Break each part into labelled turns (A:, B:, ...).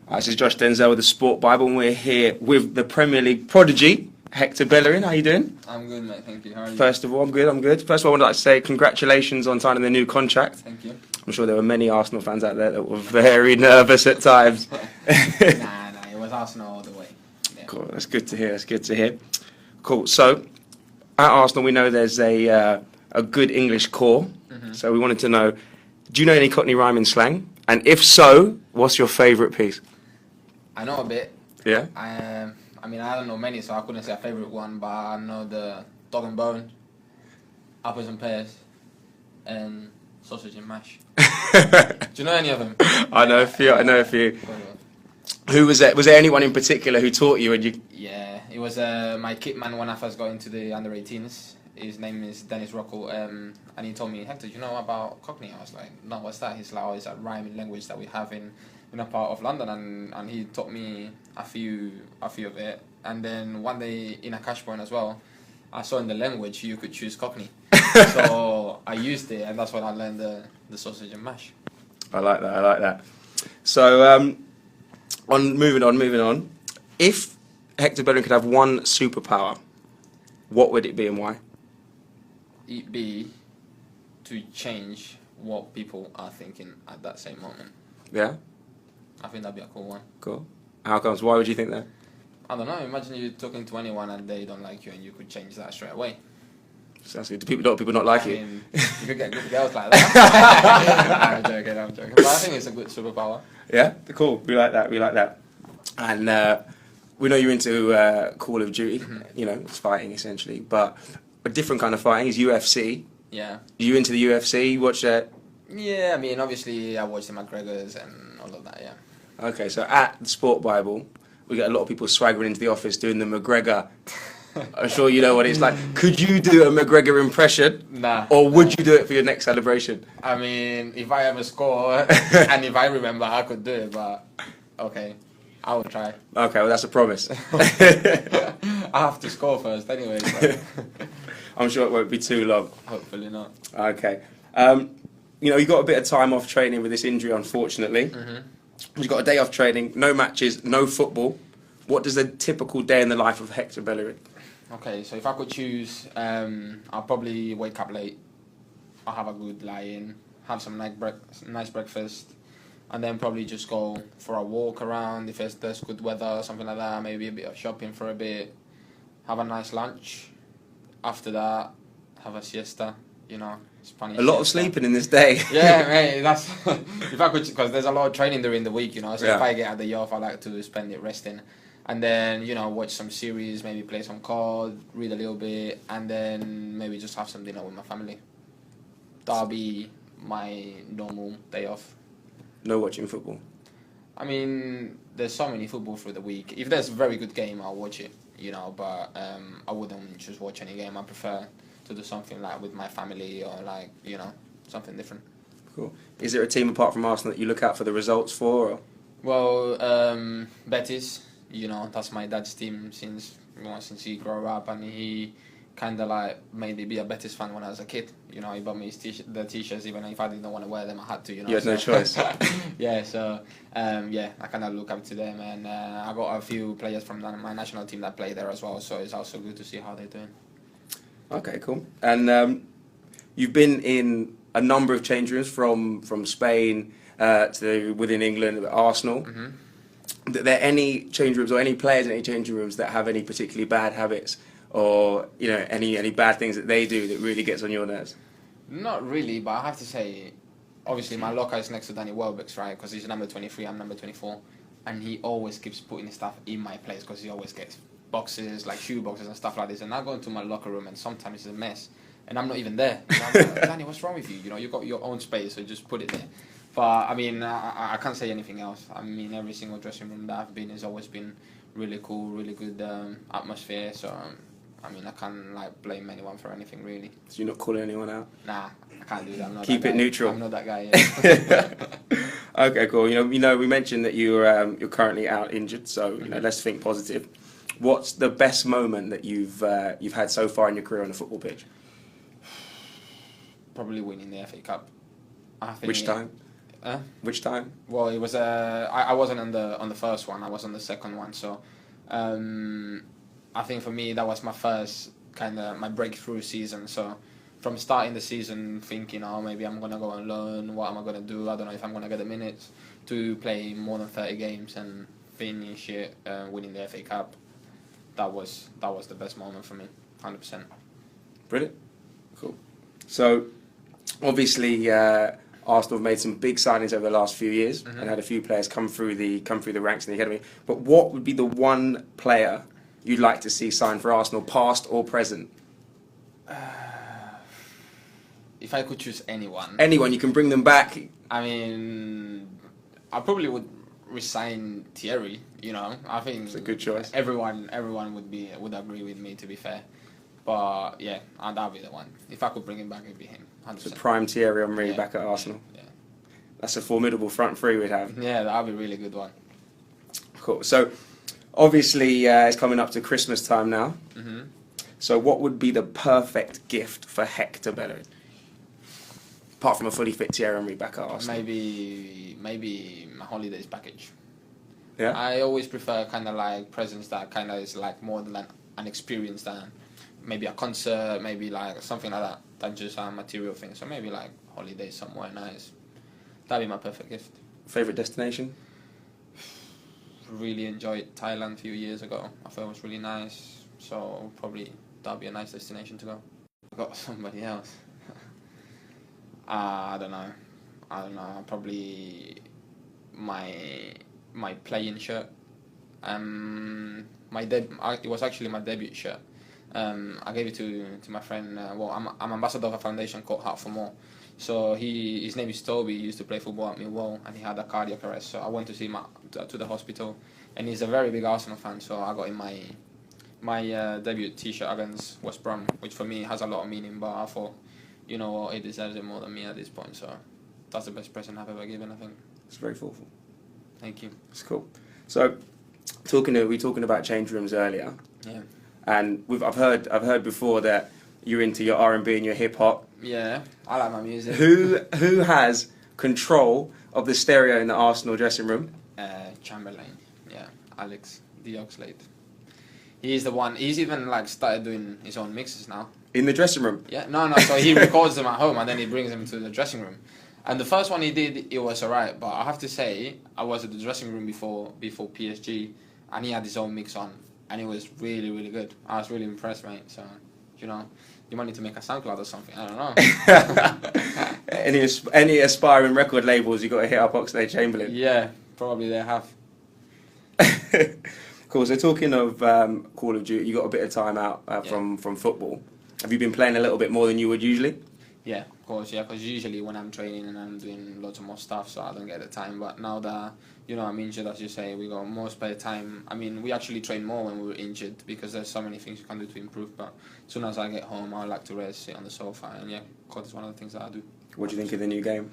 A: This is Josh Denzel with the Sport Bible, and we're here with the Premier League prodigy, Hector Bellerin. How you doing?
B: I'm good, mate. Thank you. How are you?
A: First of all, I'm good. First of all, I would like to say congratulations on signing the new contract.
B: Thank you.
A: I'm sure there were many Arsenal fans out there that were very nervous at times.
B: Nah, it was Arsenal all the way. Yeah.
A: Cool, that's good to hear. Cool, so at Arsenal we know there's a good English core, so we wanted to know, do you know any Cockney rhyming slang? And if so, what's your favourite piece?
B: I know a bit.
A: Yeah?
B: I mean, I don't know many, so I couldn't say a favourite one, but I know the dog and bone, apples and pears, and sausage and mash. Do you know any of them?
A: I know a few. Who was it? Was there anyone in particular who taught you?
B: Yeah, it was my kit man when I first got into the under-18s. His name is Dennis Rockwell, and he told me, Hector, do you know about Cockney? I was like, no, what's that? He's like, oh, it's a rhyming language that we have in a part of London, and he taught me a few of it. And then one day in a cash point as well, I saw in the language you could choose Cockney, so I used it, and that's when I learned the sausage and mash.
A: I like that. So, moving on. If Hector Bellerin could have one superpower, what would it be and why?
B: It'd be to change what people are thinking at that same moment.
A: Yeah? I
B: think that'd be a cool one.
A: Cool. How comes? Why would you think that?
B: I don't know. Imagine you're talking to anyone and they don't like you, and you could change that straight away.
A: Sounds good. Do people not like you?
B: Mean, you could get good girls like that. I'm joking. But I think it's a good superpower.
A: Yeah? Cool. We like that. And we know you're into Call of Duty. You know, it's fighting essentially. But a different kind of fighting is UFC.
B: Yeah.
A: Are you into the UFC? You watch that?
B: Yeah, I mean, obviously I watch the McGregors and all of that, yeah.
A: Okay, so at the Sport Bible, we get a lot of people swaggering into the office doing the McGregor. I'm sure you know what it's like. Could you do a McGregor impression?
B: Nah.
A: Or would you do it for your next celebration?
B: I mean, if I ever score and if I remember, I could do it, but okay, I will try.
A: Okay, well, that's a promise.
B: I have to score first anyway. So.
A: I'm sure it won't be too long.
B: Hopefully not.
A: Okay. You know, you got a bit of time off training with this injury, unfortunately. You've got a day off training, no matches, no football. What does a typical day in the life of Hector Bellerin?
B: Okay, so if I could choose, I'll probably wake up late. I'll have a good lie-in, have some nice breakfast, and then probably just go for a walk around if there's good weather or something like that. Maybe a bit of shopping for a bit. Have a nice lunch. After that, have a siesta. You know, Spanish.
A: A lot of sleeping in this day.
B: Yeah, mate. That's if I could, because there's a lot of training during the week. You know, so if I get a day off, I like to spend it resting. And then, you know, watch some series, maybe play some COD, read a little bit, and then maybe just have some dinner with my family. That'll be my normal day off.
A: No watching football?
B: I mean, there's so many football through the week. If there's a very good game, I'll watch it, you know, but I wouldn't just watch any game. I prefer to do something like with my family or like, you know, something different. Cool.
A: Is there a team apart from Arsenal that you look out for the results for? Or?
B: Well, Betis. You know, that's my dad's team since he grew up, and he kind of like made me be a Betis fan when I was a kid. You know, he bought me the t-shirts even if I didn't want to wear them. I had to. You know,
A: you had no choice.
B: Yeah, so yeah, I kind of look up to them, and I got a few players from my national team that play there as well. So it's also good to see how they're doing.
A: Okay, cool. And you've been in a number of change rooms from Spain to within England, Arsenal. Are there any change rooms or any players in any changing rooms that have any particularly bad habits or, you know, any bad things that they do that really gets on your nerves?
B: Not really, but I have to say, obviously my locker is next to Danny Welbeck's, right? Because he's number 23, I'm number 24. And he always keeps putting stuff in my place because he always gets boxes, like shoe boxes and stuff like this. And I go into my locker room and sometimes it's a mess. And I'm not even there. You know, I'm like, Danny, what's wrong with you? You know, you've got your own space, so just put it there. But, I mean, I can't say anything else. I mean, every single dressing room that I've been has always been really cool, really good atmosphere. So, I mean, I can't, like, blame anyone for anything, really.
A: So you're not calling anyone out?
B: Nah, I can't do that. I'm not
A: Keep
B: that
A: it
B: guy.
A: neutral.
B: I'm not that guy, yeah.
A: Okay, cool. You know, we mentioned that you're currently out injured, so, you know, let's think positive. What's the best moment that you've had so far in your career on the football pitch?
B: Probably winning the FA Cup.
A: Which time? Which time?
B: Well, it was I wasn't on the first one. I was on the second one. So, I think for me that was my first kind of my breakthrough season. So, from starting the season thinking, oh, maybe I'm gonna go and learn. What am I gonna do? I don't know if I'm gonna get the minutes to play more than 30 games and finish it winning the FA Cup. That was the best moment for me, 100%.
A: Brilliant. Cool. So, obviously, Arsenal have made some big signings over the last few years and had a few players come through the ranks in the academy. But what would be the one player you'd like to see signed for Arsenal, past or present?
B: If I could choose anyone.
A: Anyone, you can bring them back.
B: I mean, I probably would resign Thierry. You know, I think
A: It's a good choice.
B: Everyone would agree with me. To be fair, but yeah, that'd be the one. If I could bring him back, it'd be him. 100%.
A: So prime Thierry Henry back at Arsenal.
B: Yeah.
A: That's a formidable front three we'd have.
B: Yeah, that'd be a really good one.
A: Cool. So, obviously, it's coming up to Christmas time now.
B: hmm
A: So, what would be the perfect gift for Hector Bellerin? Apart from a fully fit Thierry Henry back at Arsenal.
B: Maybe my holidays package.
A: Yeah.
B: I always prefer kind of like presents that kind of is like more than an experience than maybe a concert, maybe like something like that, than just a material thing. So maybe like holidays somewhere nice. That'd be my perfect gift.
A: Favorite destination?
B: Really enjoyed Thailand a few years ago. I thought it was really nice. So probably that'd be a nice destination to go. I got somebody else. I don't know. Probably my playing shirt. It was actually my debut shirt. I gave it to my friend. I'm ambassador of a foundation called Heart for More. So his name is Toby. He used to play football at Millwall, and he had a cardiac arrest. So I went to see him to the hospital, and he's a very big Arsenal fan. So I got him my debut T-shirt against West Brom, which for me has a lot of meaning. But I thought, you know what, he deserves it more than me at this point. So that's the best present I've ever given, I think.
A: It's very thoughtful.
B: Thank you.
A: It's cool. So, we were talking about change rooms earlier.
B: Yeah.
A: And I've heard before that you're into your R&B and your hip hop.
B: Yeah, I like my music.
A: Who has control of the stereo in the Arsenal dressing room?
B: Chamberlain. Yeah, Alex the Oxlade. He's the one. He's even like started doing his own mixes now.
A: In the dressing room?
B: Yeah, no. So he records them at home and then he brings them to the dressing room. And the first one he did, it was alright. But I have to say, I was at the dressing room before PSG, and he had his own mix on, and it was really, really good. I was really impressed, mate. So, you know, you might need to make a SoundCloud or something. I don't know.
A: any aspiring record labels, you got to hit up Oxlade Chamberlain.
B: Yeah, probably they have.
A: Cool. So talking of Call of Duty, you got a bit of time out from football. Have you been playing a little bit more than you would usually?
B: Yeah, of course. Yeah, because usually when I'm training and I'm doing lots of more stuff, so I don't get the time. But now that I'm injured, as you say, we got more spare time. I mean, we actually train more when we were injured because there's so many things you can do to improve. But as soon as I get home, I like to rest, sit on the sofa, and yeah, COD is one of the things that I do.
A: What do you think of the new game?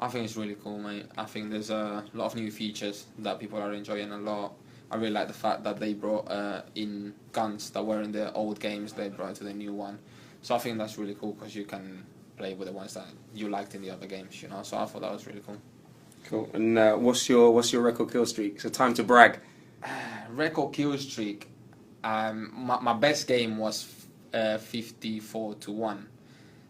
B: I think it's really cool, mate. I think there's a lot of new features that people are enjoying a lot. I really like the fact that they brought in guns that were in the old games. They brought it to the new one, so I think that's really cool because you can play with the ones that you liked in the other games, you know. So I thought that was really cool.
A: Cool. And what's your record kill streak? So time to brag.
B: Record kill streak. My best game was 54-1.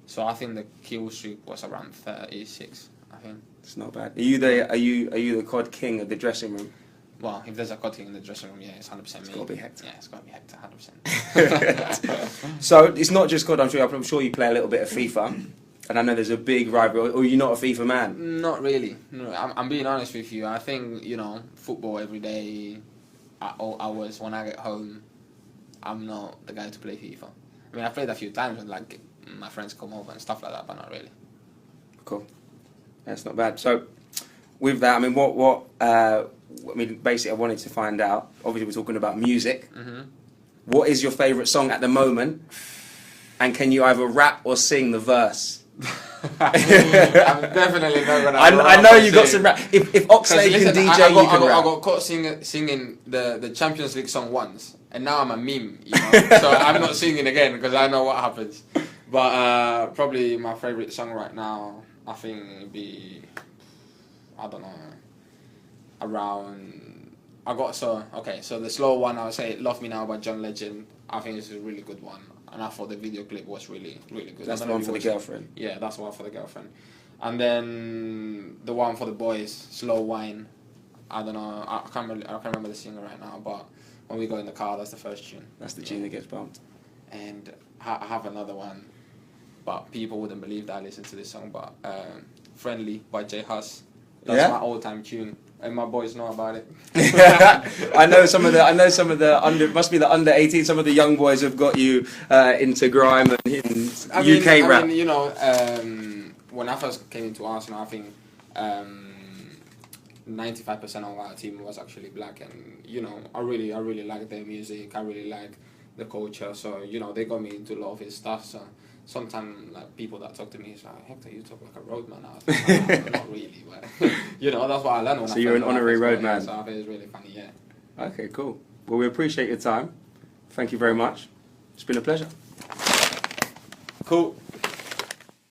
B: So I think the kill streak was around 36. I think
A: it's not bad. Are you the COD king of the dressing room?
B: Well, if there's a cutting in the dressing room, yeah, it's 100% me.
A: It's got to be Hector.
B: Yeah, it's got to be Hector, 100%.
A: So it's not just COD. I'm sure you play a little bit of FIFA, and I know there's a big rivalry. Or you're not a FIFA man?
B: Not really. No, I'm being honest with you. I think football every day, at all hours. When I get home, I'm not the guy to play FIFA. I mean, I played a few times when like my friends come over and stuff like that, but not really.
A: Cool. That's not bad. So with that, I mean, basically, I wanted to find out. Obviously, we're talking about music.
B: Mm-hmm.
A: What is your favourite song at the moment? And can you either rap or sing the verse?
B: I'm definitely not gonna.
A: I know you got some rap. If Oxlade can DJ, you can rap.
B: I got caught singing the Champions League song once, and now I'm a meme. So I'm not singing again because I know what happens. But probably my favourite song right now, I think, would be I don't know, around. So the slow one I would say "Love Me Now" by John Legend. I think it's a really good one, and I thought the video clip was really good.
A: That's the one for the girlfriend.
B: Yeah, that's the one for the girlfriend. And then the one for the boys, "Slow Wine." I don't know. I can't remember the singer right now, but when we go in the car, that's the first tune.
A: That's the tune that gets bumped.
B: And I have another one, but people wouldn't believe that I listen to this song. But "Friendly" by J Hus. That's my all-time tune, and my boys know about it.
A: I know some of the under, must be the under 18. Some of the young boys have got you into grime and in UK rap.
B: I mean, you know, when I first came into Arsenal, I think 95% of our team was actually black, and you know, I really like their music. I really like the culture, so you know, they got me into a lot of his stuff. So sometimes, like, people that talk to me is like, "Hector, you talk like a roadman." I was like, "Not really," but you know, that's what I learned.
A: So you're an honorary roadman.
B: So I think it's really funny, yeah.
A: Okay, cool. Well, we appreciate your time. Thank you very much. It's been a pleasure.
B: Cool.